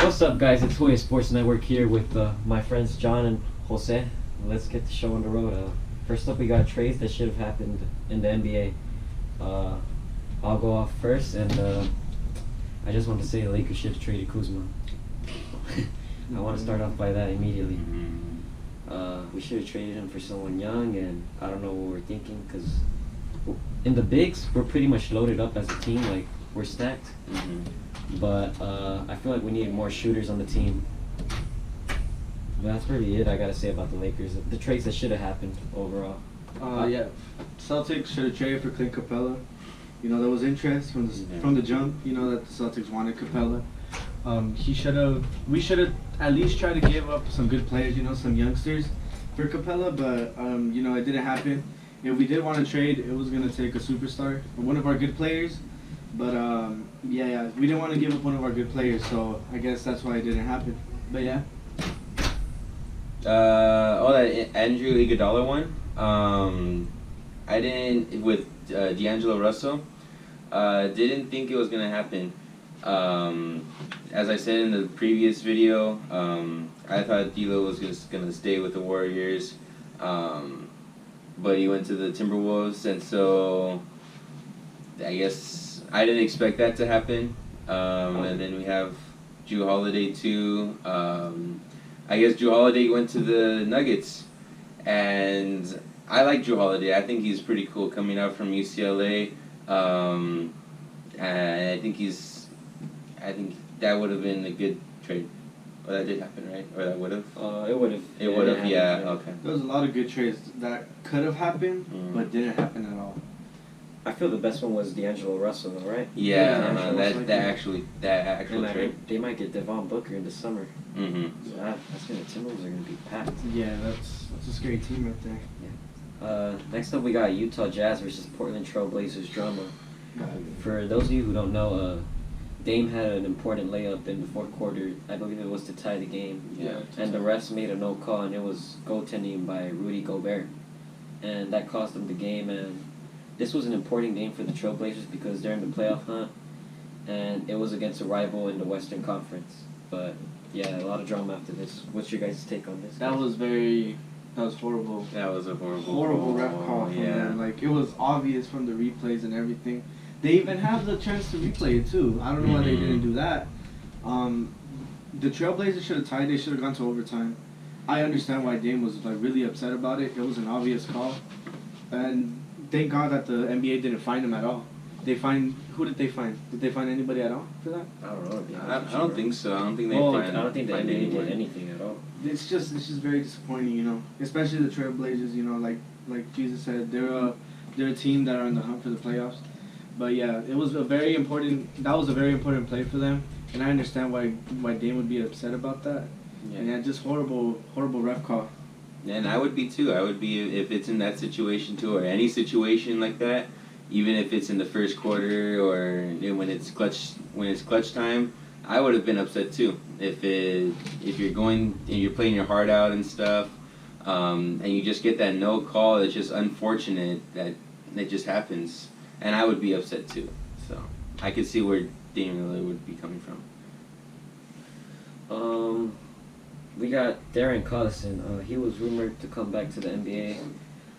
What's up, guys? It's JoyaSportsNetwork here with my friends John and Jose. Let's get the show on the road. First up, we got trades that should have happened in the NBA. I'll go off first, and I just want to say the Lakers should have traded Kuzma. I want to start off by that immediately. We should have traded him for someone young, and I don't know what we're thinking, because in the bigs, we're pretty much loaded up as a team. Like, we're stacked. But I feel like we need more shooters on the team. But that's really it I gotta say about the Lakers. The trades that should have happened overall. Yeah, Celtics should have traded for Clint Capella. You know, there was interest from the jump. You know that the Celtics wanted Capella. We should have at least tried to give up some good players. You know, some youngsters for Capella. But you know, it didn't happen. If we did want to trade, it was gonna take a superstar, one of our good players. But yeah, we didn't want to give up one of our good players, so I guess that's why it didn't happen. But yeah. That Andrew Iguodala one. I didn't with D'Angelo Russell. Didn't think it was gonna happen. As I said in the previous video, I thought D'Lo was just gonna stay with the Warriors, but he went to the Timberwolves, and so I guess I didn't expect that to happen. And then we have Jrue Holiday too. I guess Jrue Holiday went to the Nuggets, and I like Jrue Holiday. I think he's pretty cool coming out from UCLA. And I think that would have been a good trade. Well, that did happen, right? Or that would have? It would have. It would have, yeah. Okay. There was a lot of good trades that could have happened, but didn't happen at all. I feel the best one was D'Angelo Russell, right? Yeah, that actual trade. They might get Devon Booker in the summer. So the Timberwolves are gonna be packed. Yeah, that's a scary team right there. Yeah. Next up, we got Utah Jazz versus Portland Trail Blazers drama. For those of you who don't know, Dame had an important layup in the fourth quarter. I believe it was to tie the game. Yeah. And the refs made a no call, and it was goaltending by Rudy Gobert, and that cost them the game. And this was an important game for the Trailblazers because they're in the playoff hunt, and it was against a rival in the Western Conference. But yeah, a lot of drama after this. What's your guys' take on this? That was horrible. That was a horrible ref call from them. Like, it was obvious from the replays and everything. They even have the chance to replay it too. I don't know why they didn't do that. The Trailblazers should have tied. They should have gone to overtime. I understand why Dame was like really upset about it. It was an obvious call, and thank God that the NBA didn't fine him at all. Who did they fine? Did they fine anybody at all for that? I don't know. I don't think so. I don't think they I don't think the NBA did anything at all. It's just very disappointing, you know. Especially the Trailblazers, you know, like Jesus said, they're a team that are in the hunt for the playoffs. But yeah, that was a very important play for them, and I understand why Dame would be upset about that. Yeah. And yeah, just horrible ref call. And I would be too. I would be if it's in that situation too, or any situation like that. Even if it's in the first quarter or when it's clutch time, I would have been upset too. If you're going and you're playing your heart out and stuff, and you just get that no call, it's just unfortunate that it just happens, and I would be upset too. So I could see where Damian Lillard would be coming from. We got Darren Collison. He was rumored to come back to the NBA.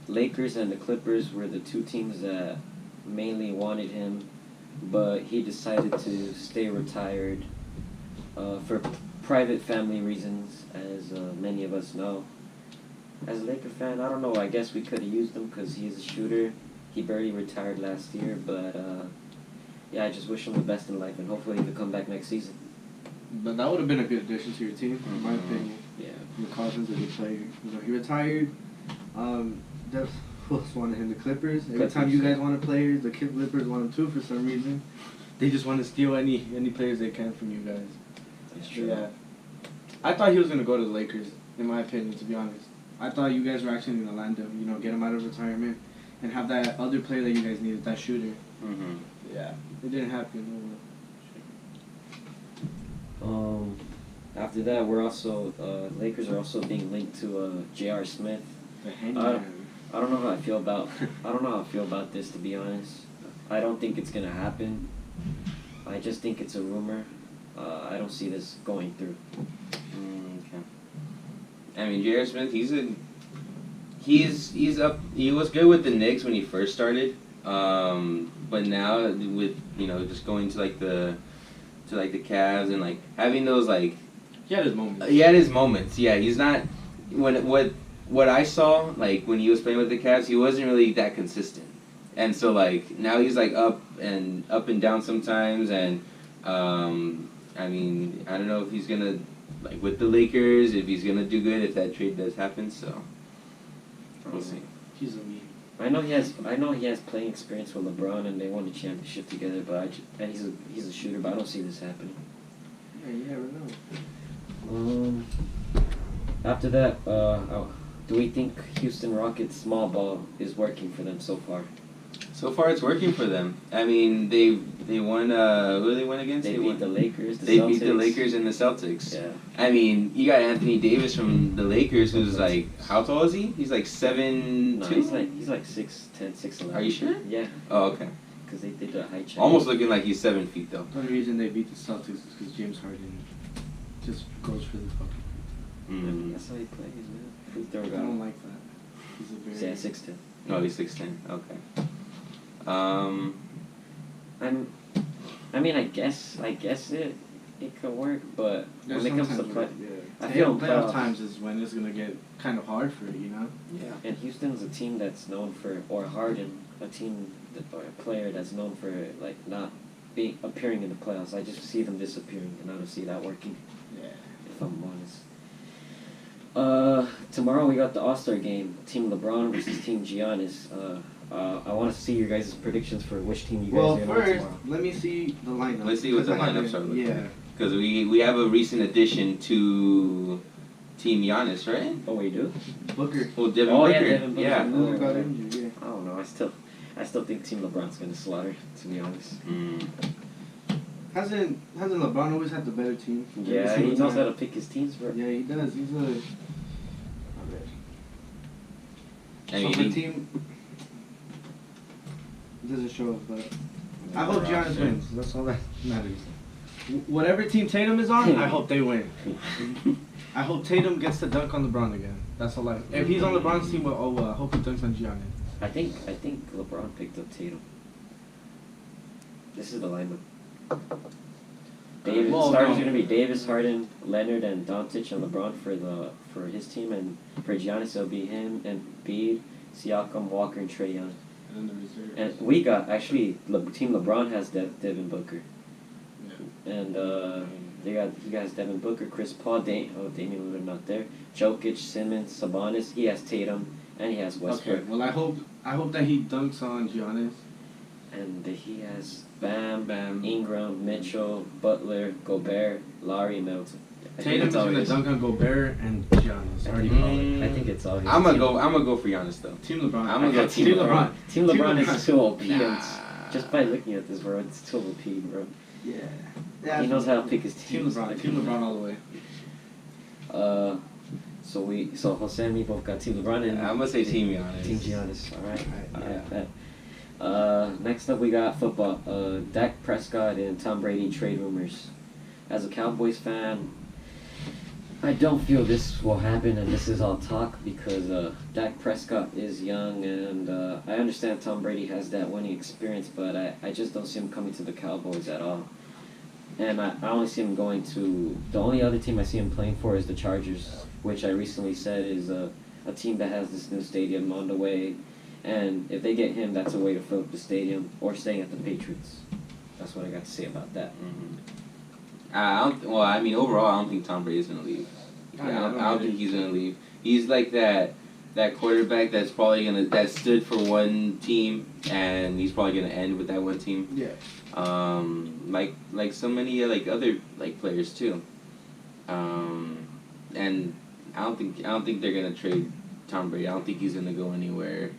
Lakers and the Clippers were the two teams that mainly wanted him, but he decided to stay retired for private family reasons, as many of us know. As a Laker fan, I don't know, I guess we could have used him because he is a shooter. He barely retired last year, but yeah, I just wish him the best in life, and hopefully he could come back next season. But that would have been a good addition to your team, in my opinion. Yeah. Cousins is a good player. You know, he retired. That's who else wanted him? The Clippers. Every time you guys wanted players, the Clippers want him too for some reason. They just want to steal any players they can from you guys. That's true. Yeah. I thought he was gonna go to the Lakers, in my opinion, to be honest. I thought you guys were actually gonna land him, you know, get him out of retirement, and have that other player that you guys needed, that shooter. Yeah. It didn't happen. After that, we're also Lakers are also being linked to J.R.Smith. I don't know how I feel about this, to be honest. I don't think it's gonna happen. I just think it's a rumor. I don't see this going through. Okay. I mean, J.R.Smith, he's up. He was good with the Knicks when he first started, but now with just going to the Cavs and like having those like He had his moments. he had his moments. Yeah, he's not what I saw like when he was playing with the Cavs. He wasn't really that consistent, and so like now he's like up and down sometimes. And I mean, I don't know if he's gonna like with the Lakers if he's gonna do good if that trade does happen. So we'll see. He's a meme. I know he has playing experience with LeBron, and they won the championship together. But and he's a shooter, but I don't see this happening. Yeah, you never know. After that, do we think Houston Rockets small ball is working for them so far? So far, it's working for them. I mean, they won. Who did they win against? They beat the Lakers. They Celtics. beat the Lakers and the Celtics. Yeah. I mean, you got Anthony Davis from the Lakers, who's like, how tall is he? He's like 7'2". No, he's like 6'10", 6'11". Are you sure? Yeah. Oh, okay. Because they did a height check. Almost looking like he's 7 feet though. The only reason they beat the Celtics is because James Harden just goes for the fucking. That's how he plays, man. Free throw I guy. don't like that. He's a very. Yeah, 6'10". Oh, he's 6'10". Okay. I mean, I guess it could work, but There's when it comes to sometimes play, where, I feel playoff times is when it's gonna get kind of hard for it, you know. Yeah. and Houston's a team that's known for, or Harden, or a player that's known for like not appearing in the playoffs. I just see them disappearing, and I don't see that working. Yeah. If I'm honest. Tomorrow we got the All-Star game, Team LeBron versus Team Giannis. I want to see your guys' predictions for which team you guys Well, are going to first, tomorrow. let me see the lineup. Let's see what the lineups are looking Yeah. Because we have a recent addition to Team Giannis, right? Oh, we do? Booker. Well, Devin Oh, Booker. yeah, Devin Booker. Yeah. Booker got injured. Yeah. I don't know. I still think Team LeBron's going to slaughter, to be honest. Hasn't LeBron always had the better team? Yeah, Every he single knows time? how to pick his teams, bro. Yeah, he does. He's a. I So mean, the team doesn't show up, but I hope Giannis wins. That's all that matters. Whatever team Tatum is on, I hope they win. I hope Tatum gets to dunk on LeBron again. That's all. If he's on LeBron's team, I hope he dunks on Giannis. I think LeBron picked up Tatum. This is the lineup. Starters going to be Davis, Harden, Leonard, and Doncic, and LeBron for his team, and for Giannis it'll be him and Embiid, Siakam, Walker, and Trae Young. And then the reserves. And we got actually Team LeBron has Devin Booker, and he has Devin Booker, Chris Paul, Damian Lillard not there, Jokic, Simmons, Sabonis. He has Tatum, and he has Westbrook. Okay, well I hope that he dunks on Giannis. And he has Bam, Ingram, Mitchell, Butler, Gobert, Lowry, and Middleton. Tatum's gonna dunk on Gobert and Giannis. I already called it. I think it's all his I'm team. gonna go for Giannis though. Team LeBron. I'm gonna go Team LeBron. Team LeBron is too OP. Nah. Just by looking at this, bro, it's too OP, bro. Yeah. He knows how to pick his Team teams. LeBron. Team LeBron all the way. So Jose and me both got Team LeBron and I'm gonna say Team Giannis. Team Giannis. All right. Yeah. Next up, we got football. Dak Prescott and Tom Brady trade rumors. As a Cowboys fan, I don't feel this will happen, and this is all talk because Dak Prescott is young, and I understand Tom Brady has that winning experience, but I just don't see him coming to the Cowboys at all. And I only see him going to the only other team I see him playing for is the Chargers, which I recently said is a team that has this new stadium on the way. And if they get him, that's a way to fill up the stadium, or staying at the Patriots. That's what I got to say about that. Overall, I don't think Tom Brady's gonna leave. I don't think he's gonna leave. He's like that quarterback that's probably that stood for one team, and he's probably gonna end with that one team. Yeah. Like so many other players too. And I don't think they're gonna trade Tom Brady. I don't think he's gonna go anywhere.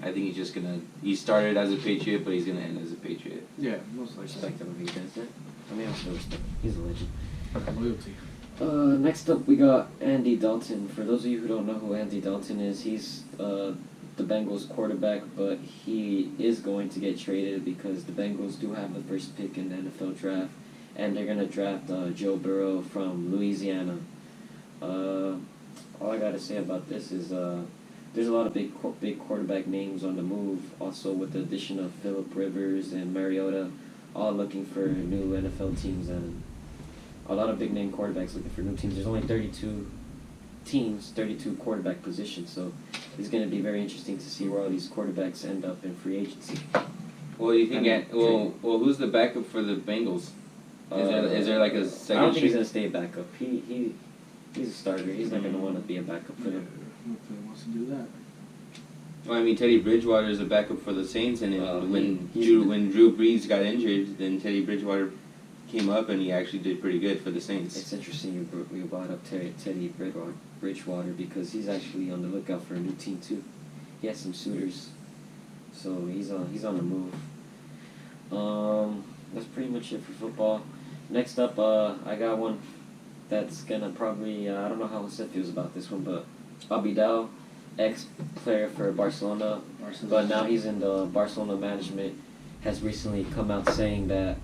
I think he's just gonna. He started as a Patriot, but he's gonna end as a Patriot. Yeah, most likely. Respect him if he does that. I mean, I still respect him. He's a legend. Loyalty. Next up, we got Andy Dalton. For those of you who don't know who Andy Dalton is, he's the Bengals quarterback, but he is going to get traded because the Bengals do have the first pick in the NFL draft, and they're gonna draft Joe Burrow from Louisiana. All I gotta say about this is there's a lot of big quarterback names on the move. Also, with the addition of Phillip Rivers and Mariota, all looking for new NFL teams, and a lot of big name quarterbacks looking for new teams. There's only 32 teams, 32 quarterback positions, so it's going to be very interesting to see where all these quarterbacks end up in free agency. Well, you think? Well, who's the backup for the Bengals? Is there like a second? I don't think he's going to stay a backup. He's a starter. He's not going to want to be a backup for them. Nobody wants to do that. Well, I mean, Teddy Bridgewater is a backup for the Saints, and when Drew Brees got injured, then Teddy Bridgewater came up, and he actually did pretty good for the Saints. It's interesting you brought up Teddy Bridgewater because he's actually on the lookout for a new team too. He has some suitors, so he's on the move. That's pretty much it for football. Next up, I got one that's gonna probably I don't know how Jose feels about this one, but Abidal, ex-player for Barcelona, but now he's in the Barcelona management, has recently come out saying that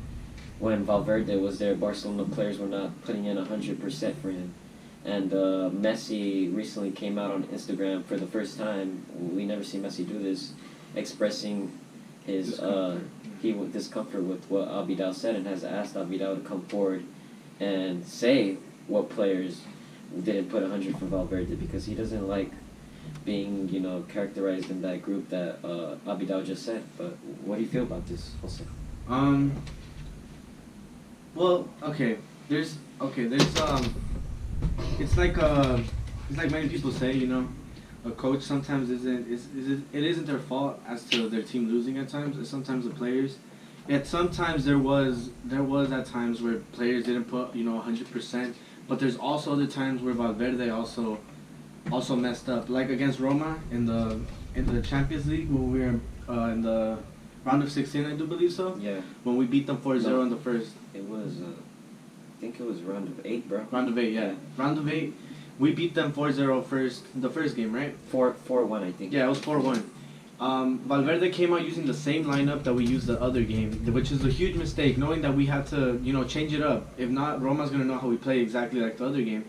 when Valverde was there, Barcelona players were not putting in 100% for him. And Messi recently came out on Instagram for the first time. We never see Messi do this, expressing his discomfort with what Abidal said, and has asked Abidal to come forward and say what players didn't put 100 for Valverde, because he doesn't like being, characterized in that group that Abidal just said. But what do you feel about this, Jose? Well, there's it's like many people say, a coach sometimes it isn't their fault as to their team losing at times. It's sometimes the players. Yet sometimes there was at times where players didn't put 100%, but there's also other times where Valverde also messed up, like against Roma in the Champions League when we were in the round of 16, I do believe so. Yeah. When we beat them 4-0 in the first. It was, I think it was round of 8, bro. Round of 8, yeah. Round of 8. We beat them 4-0 the first game, right? 4-1, I think. Yeah, it was 4-1. Valverde came out using the same lineup that we used the other game, which is a huge mistake, knowing that we had to, change it up. If not, Roma's going to know how we play exactly like the other game.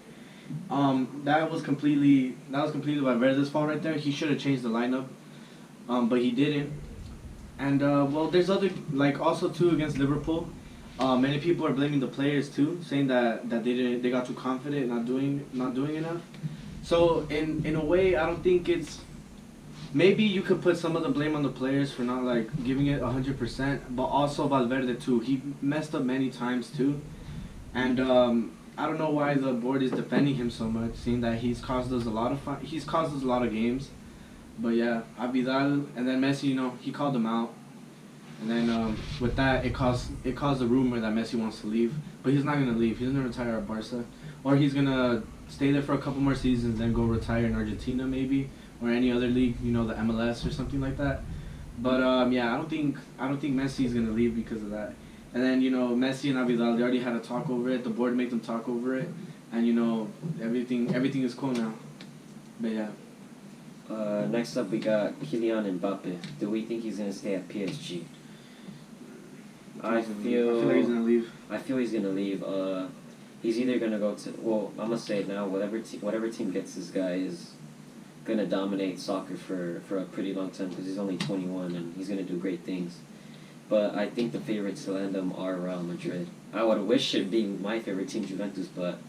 That was completely Valverde's fault right there. He should have changed the lineup, but he didn't. And there's other, also too against Liverpool. Many people are blaming the players too, saying that they got too confident, not doing enough. So in a way, I don't think it's. Maybe you could put some of the blame on the players for not giving it 100%, but also Valverde too. He messed up many times too, and I don't know why the board is defending him so much, seeing that he's caused us a lot of games. But yeah, Abidal and then Messi, he called him out, and then with that it caused a rumor that Messi wants to leave, but he's not gonna leave. He's gonna retire at Barca, or he's gonna stay there for a couple more seasons, then go retire in Argentina maybe, or any other league, the MLS or something like that. But yeah, I don't think Messi's gonna leave because of that. And then Messi and Abidal, they already had a talk over it. The board made them talk over it, and everything is cool now. But yeah. Next up, we got Kylian Mbappe. Do we think he's going to stay at PSG? I feel like he's going to leave. I feel he's going to leave. He's either going to go to... Well, I'm going to say it now. Whatever team gets this guy is going to dominate soccer for a pretty long time, because he's only 21 and he's going to do great things. But I think the favorites to land him are Real Madrid. I would wish it'd be my favorite team, Juventus, but...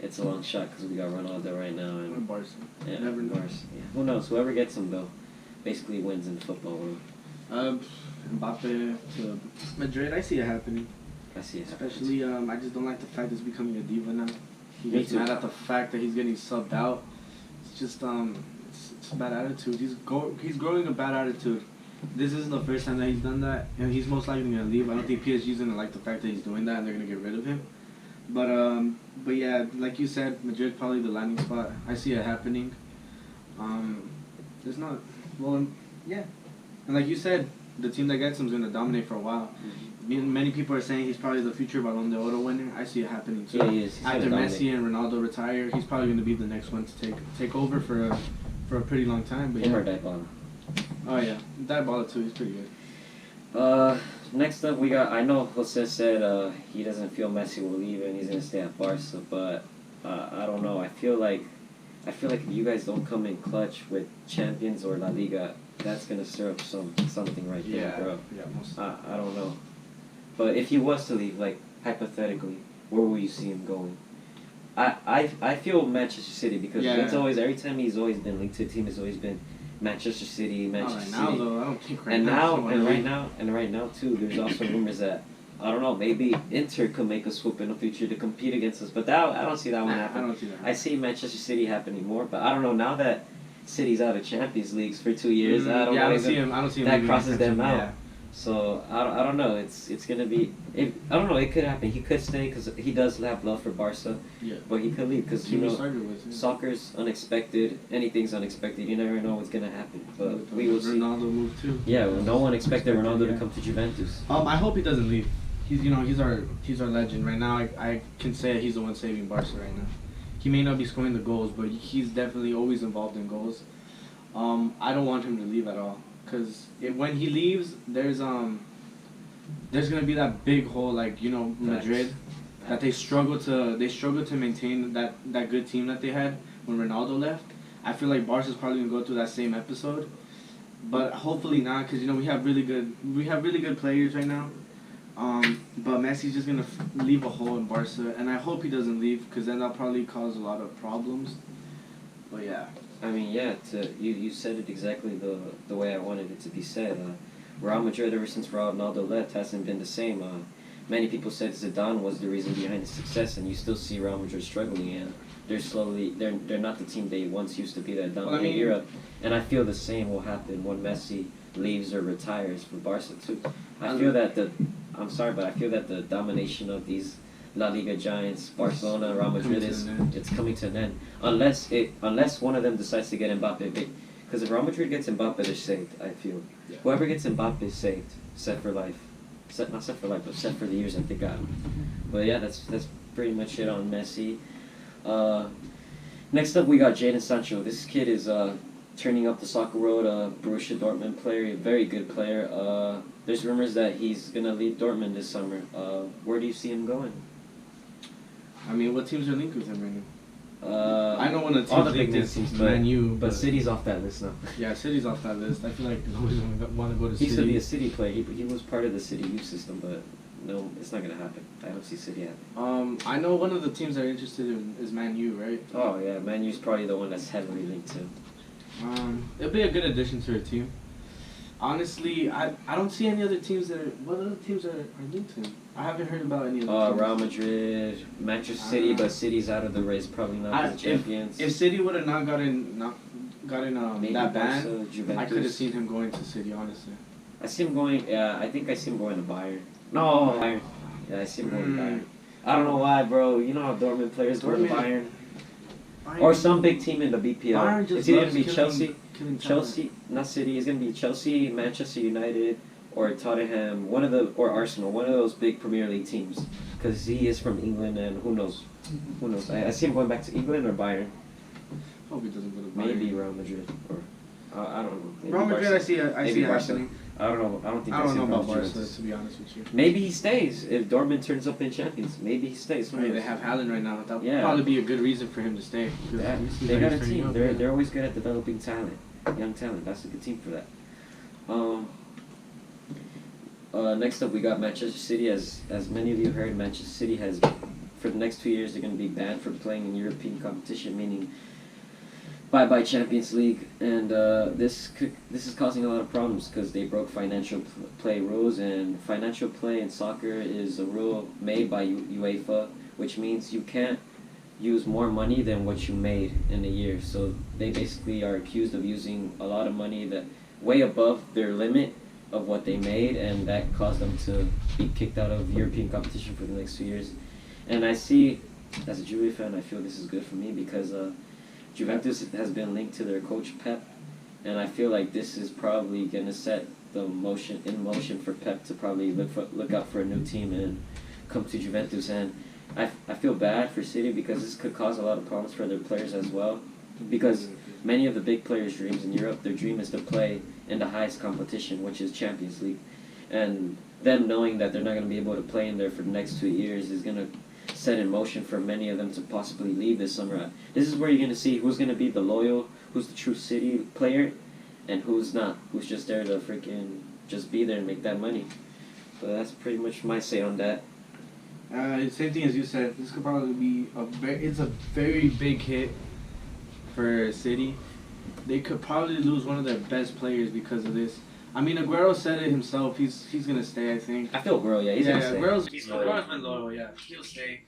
It's a long shot because we got Ronaldo right now. And Barca. Yeah, Never know. Barca. Yeah. Who knows? Whoever gets him, though, basically wins in the football world. Mbappe to Madrid, I see it happening. I see it happening. Especially, I just don't like the fact that he's becoming a diva now. He Me gets too. mad at the fact that he's getting subbed out. It's just, it's a bad attitude. He's growing a bad attitude. This isn't the first time that he's done that, and he's most likely going to leave. I don't think PSG's going to like the fact that he's doing that, and they're going to get rid of him. But yeah, like you said, Madrid probably the landing spot. I see it happening. There's not, yeah. And like you said, the team that gets him is going to dominate for a while. Many people are saying he's probably the future Ballon d'Oro winner. I see it happening too. Yeah, he is. He's After gonna Messi and Ronaldo retire, he's probably going to be the next one to take over for a pretty long time. But Him yeah. or Dybala. Oh yeah, Dybala too. He's pretty good. Next up we got. I know Jose said he doesn't feel Messi will leave and he's gonna stay at Barca, but I don't know. I feel like if you guys don't come in clutch with Champions or La Liga, that's gonna stir up something right there, bro. Yeah, most. I don't know. But if he was to leave, like hypothetically, where will you see him going? I feel Manchester City because it's always every time he's always been linked to a team, it's always been Manchester City, Manchester Not right City. now, though. I don't think right And now. right now too, there's also rumors that I don't know, maybe Inter could make a swoop in the future to compete against us, but that I don't see that one I happening. don't see that. I see Manchester City happening more, but I don't know now that City's out of Champions Leagues for 2 years. I don't know. I don't see him. I don't see him. That leaving crosses them Manchester. out. So I don't know. It's gonna be. I don't know. It could happen. He could stay because he does have love for Barca. Yeah. But he could leave because Team he started with. Yeah. soccer's unexpected. Anything's unexpected. You never know what's gonna happen. But we will see. Ronaldo moved too. Yeah, well, no one expected Ronaldo to yeah. come to Juventus. I hope he doesn't leave. He's our legend right now. I can say he's the one saving Barca right now. He may not be scoring the goals, but he's definitely always involved in goals. I don't want him to leave at all, cause when he leaves, there's gonna be that big hole like Madrid, that they struggle to maintain that good team that they had when Ronaldo left. I feel like Barca's probably gonna go through that same episode, but hopefully not, cause we have really good players right now. But Messi's just gonna leave a hole in Barca, and I hope he doesn't leave, cause then that'll probably cause a lot of problems. But yeah. I mean, yeah. You said it exactly the way I wanted it to be said. Real Madrid, ever since Ronaldo left, hasn't been the same. Many people said Zidane was the reason behind his success, and you still see Real Madrid struggling, and they're not the team they once used to be that dominant Europe. And I feel the same will happen when Messi leaves or retires for Barca too. I feel that the domination of these La Liga giants, Barcelona, Real Madrid it's coming to an end. Unless one of them decides to get Mbappe, because if Real Madrid gets Mbappe, they're saved. I feel whoever gets Mbappe is saved, set for life. Not set for life, but set for the years that they got him. But yeah, that's pretty much it on Messi. Next up, we got Jadon Sancho. This kid is turning up the soccer world. Borussia Dortmund player, a very good player. There's rumors that he's gonna leave Dortmund this summer. Where do you see him going? I mean, what teams are linked with him right now? I know one of the all the teams big linked teams, is but Man U, but City's off that list now. Yeah, City's off that list. I feel like nobody's gonna want to go to He City. used to be a City player. He was part of the City youth system, but no, it's not gonna happen. I don't see City happening. I know one of the teams that are interested in is Man U, right? Oh yeah, Man U's probably the one that's heavily linked to. It'll be a good addition to her team. Honestly, I don't see any other teams that are. What other teams are linked to him? I haven't heard about any other teams. Real Madrid, Manchester City, but City's out of the race, probably not as the champions. If City would have not gotten Maybe that Barca, ban, Juventus. I could have seen him going to City. Honestly, I see him going. Yeah, I think I see him going to Bayern. No, Bayern. Yeah, I see him going to Bayern. I don't know why, bro. You know how Dortmund players go to Bayern. Or some big team in the BPL. Bayern just it's either loves gonna be killing Chelsea, not City. It's gonna be Chelsea, Manchester United, or Tottenham. Or Arsenal. One of those big Premier League teams. Because he is from England, and who knows? Who knows? I see him going back to England or Bayern. Hope he doesn't go to Bayern. Maybe Real Madrid or I don't know. Maybe Real Madrid, Barca. I see happening. I don't know. I don't think I don't know about Barca, Juventus. to be honest with you. Maybe he stays if Dortmund turns up in Champions. Maybe he stays. Who I mean, they knows? have Haaland right now. That would Yeah. probably be a good reason for him to stay. They got a team. They're always good at developing talent, young talent. That's a good team for that. Next up, we got Manchester City. As many of you heard, Manchester City has, for the next 2 years, they're going to be banned from playing in European competition, meaning bye-bye Champions League. And this is causing a lot of problems because they broke financial play rules, and financial play in soccer is a rule made by UEFA, which means you can't use more money than what you made in a year. So they basically are accused of using a lot of money that way above their limit of what they made, and that caused them to be kicked out of European competition for the next 2 years. And I see, as a Juve fan, I feel this is good for me because Juventus has been linked to their coach Pep, and I feel like this is probably going to set the in motion for Pep to probably look out for a new team and come to Juventus. And I feel bad for City because this could cause a lot of problems for their players as well, because many of the big players' dreams in Europe, their dream is to play in the highest competition, which is Champions League. and them knowing that they're not going to be able to play in there for the next 2 years is going to set in motion for many of them to possibly leave this summer. This is where you're going to see who's going to be the loyal, who's the true City player, and who's not, who's just there to freaking just be there and make that money. So that's pretty much my say on that. Same thing as you said. This could probably be it's a very big hit for City. They could probably lose one of their best players because of this. I mean, Aguero said it himself. He's gonna stay. I think. I feel Aguero, yeah, he's gonna stay. Aguero's been loyal. Yeah, he'll stay.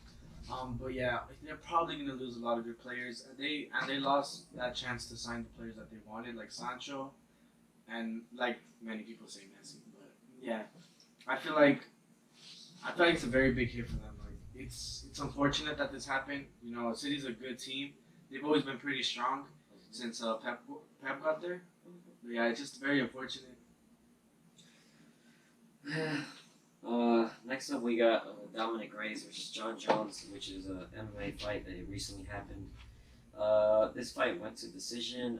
But yeah, they're probably gonna lose a lot of good players. They lost that chance to sign the players that they wanted, like Sancho, and like many people say Messi. But yeah, I feel like it's a very big hit for them. Like it's unfortunate that this happened. You know, City's a good team. They've always been pretty strong since Pep got there. But yeah, it's just very unfortunate. Next up we got Dominic Reyes versus John Jones, which is an MMA fight that recently happened. This fight went to decision.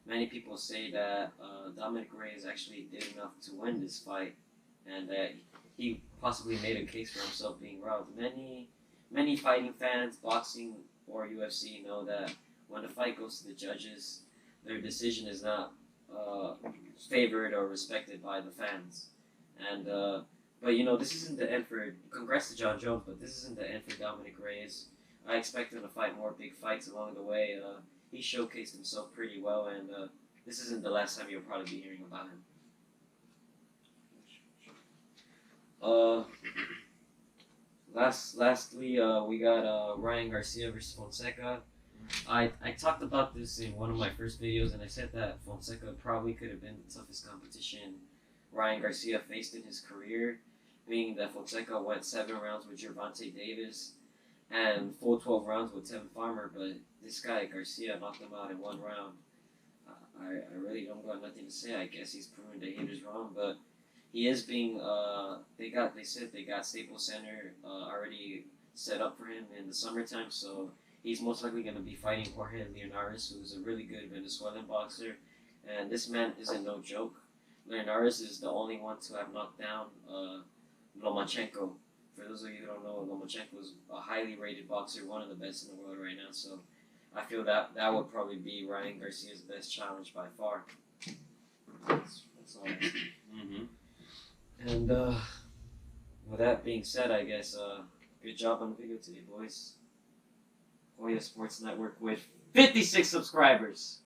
Many people say that Dominic Reyes actually did enough to win this fight, and that he possibly made a case for himself being robbed. Many fighting fans, boxing or UFC, know that when a fight goes to the judges, their decision is not favored or respected by the fans. And but you know, this isn't the end for. Congrats to John Jones, but this isn't the end for Dominic Reyes. I expect him to fight more big fights along the way. He showcased himself pretty well, and this isn't the last time you'll probably be hearing about him. Lastly, we got Ryan Garcia versus Fonseca. I talked about this in one of my first videos, and I said that Fonseca probably could have been the toughest competition Ryan Garcia faced in his career, meaning that Fonseca went 7 rounds with Gervonta Davis and full 12 rounds with Tim Farmer, but this guy Garcia knocked him out in 1 round. I really don't got nothing to say. I guess he's proven the haters wrong, but he is being they said they got Staples Center already set up for him in the summertime, so he's most likely going to be fighting Jorge Leonares, who's a really good Venezuelan boxer, and this man isn't no joke. Leonares is the only one to have knocked down Lomachenko. For those of you who don't know, Lomachenko is a highly rated boxer, one of the best in the world right now, so I feel that would probably be Ryan Garcia's best challenge by far. That's all. And with that being said, I guess good job on the video today, boys. Joya Sports Network with 56 subscribers.